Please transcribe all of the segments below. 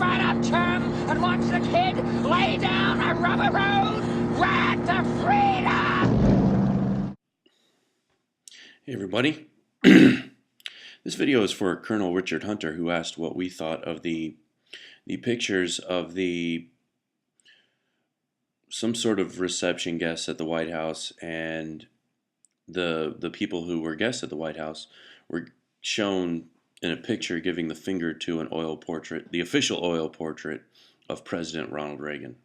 right up, chum, and watch the kid lay down a rubber road right to freedom! Hey everybody. This video is for Colonel Richard Hunter, who asked what we thought of the pictures of some sort of reception guests at the White House, and the people who were guests at the White House were shown in a picture giving the finger to an oil portrait, the official oil portrait of President Ronald Reagan.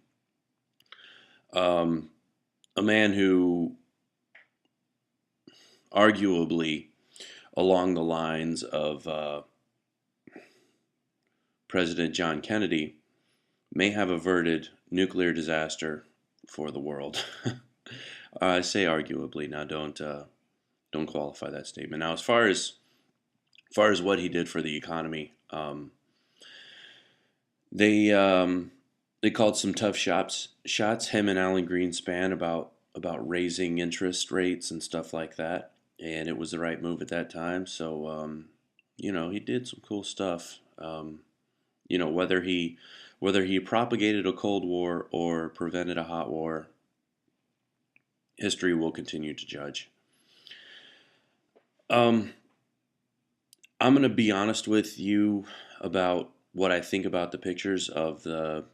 A man who arguably along the lines of President John Kennedy may have averted nuclear disaster for the world. I say arguably. Now, don't qualify that statement. Now, as far as what he did for the economy, they called some tough shots. Him and Alan Greenspan about raising interest rates and stuff like that, and it was the right move at that time. So he did some cool stuff. Whether he propagated a Cold War or prevented a hot war, history will continue to judge. I'm going to be honest with you about what I think about the pictures of the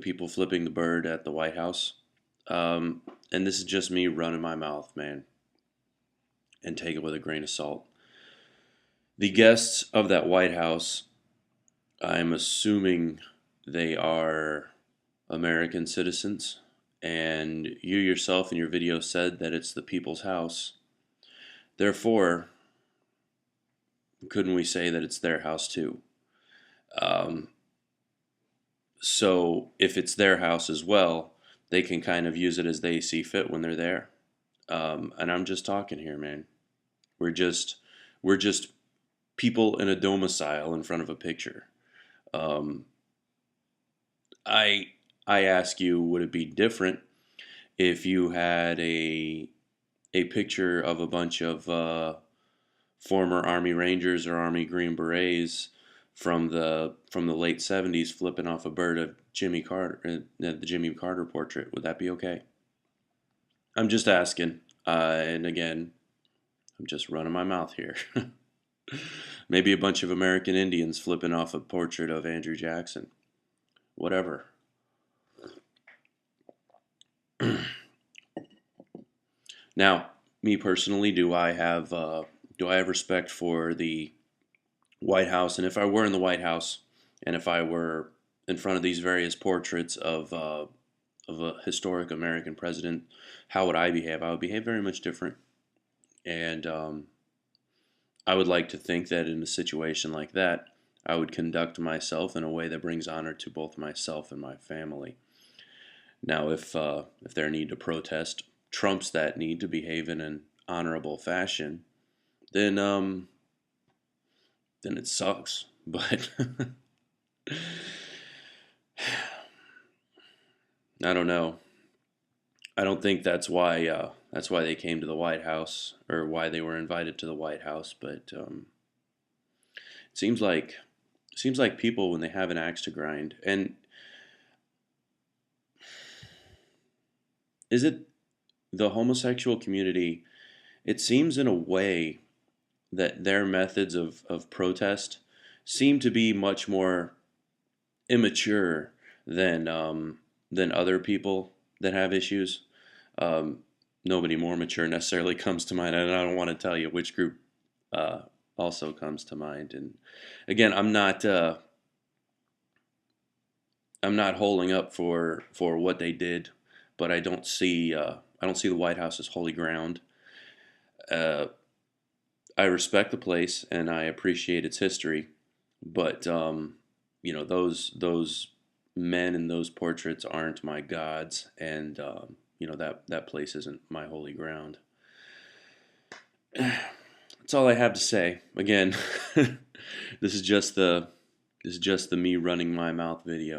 people flipping the bird at the White House. And this is just me running my mouth, man. And take it with a grain of salt. The guests of that White House, I'm assuming they are American citizens. And you yourself in your video said that it's the people's house. Therefore, couldn't we say that it's their house too? So if it's their house as well, they can kind of use it as they see fit when they're there. And I'm just talking here, man. We're just people in a domicile in front of a picture. I ask you, would it be different if you had a picture of a bunch of former Army Rangers or Army Green Berets from the late 70s flipping off a bird of Jimmy Carter, the Jimmy Carter portrait? Would that be okay? I'm just asking. And again, I'm just running my mouth here. Maybe a bunch of American Indians flipping off a portrait of Andrew Jackson. Whatever. Now, me personally, do I have respect for the White House? And if I were in the White House, and if I were in front of these various portraits of a historic American president, how would I behave? I would behave very much different. And I would like to think that in a situation like that, I would conduct myself in a way that brings honor to both myself and my family. Now, if their need to protest trumps that need to behave in an honorable fashion, then it sucks. But I don't know. I don't think that's why they came to the White House, or why they were invited to the White House. But it seems like people, when they have an axe to grind, and is it the homosexual community? It seems in a way that their methods of protest seem to be much more immature than other people that have issues. Nobody more mature necessarily comes to mind, and I don't want to tell you which group also comes to mind. And again, I'm not holding up for what they did, but I don't see the White House as holy ground. I respect the place and I appreciate its history, but those men in those portraits aren't my gods, and that place isn't my holy ground. That's all I have to say. Again, this is just the me running my mouth video.